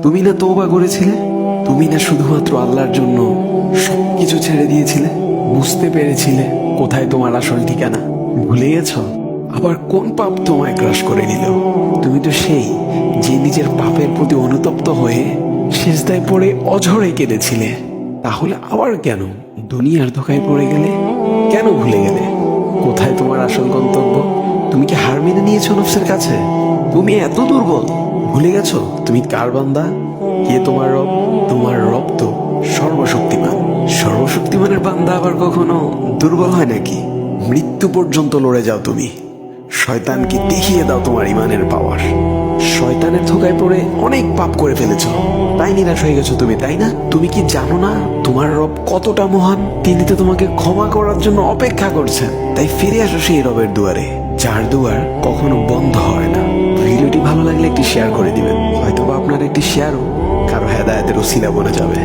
তুমি না তওবা করেছিলে? তুমি না শুধুমাত্র আল্লাহর জন্য সবকিছু ছেড়ে দিয়েছিলে? বুঝতে পেরেছিলে কোথায় তোমার আসল ঠিকানা? ভুলে গেছ? আবার কোন পাপ তোমায় গ্রাস করে নিল? তুমি তো সেই যে নিজের পাপের প্রতি অনুতপ্ত হয়ে সিজদায় পড়ে অঝরে কেঁদেছিলে। তাহলে আবার কেন দুনিয়ার ধোঁকায় পড়ে গেলে? কেন ভুলে গেলে কোথায় তোমার আসল গন্তব্য? তুমি কি হার মেনে নিয়েছো নফসের কাছে? তুমি এত দুর্বল? ভুলে গেছো তুমি কার বান্দা? কে তোমার রব? তোমার রব তো সর্বশক্তিমান। সর্বশক্তিমানের বান্দা আবার কখনো দুর্বল হয় নাকি? মৃত্যু পর্যন্ত লড়ে যাও তুমি। শয়তানকে দেখিয়ে দাও তোমার ইমানের পাওয়ার। শয়তানের ধোকায় পড়ে অনেক পাপ করে ফেলেছো, তাই নিরাশ হয়ে গেছো তুমি, তাই না? তুমি কি জানো না তোমার রব কতটা মহান? তিনি তো তোমাকে ক্ষমা করার জন্য অপেক্ষা করছেন। তাই ফিরে আসো সেই রবের দুয়ারে, যার দুয়ার কখনো বন্ধ হয় না। ভিডিওটি ভালো লাগলে একটি শেয়ার করে দিবেন, হয়তোবা আপনার একটি শেয়ারও কারো হেদায়েতের উসিলা বনে যাবে।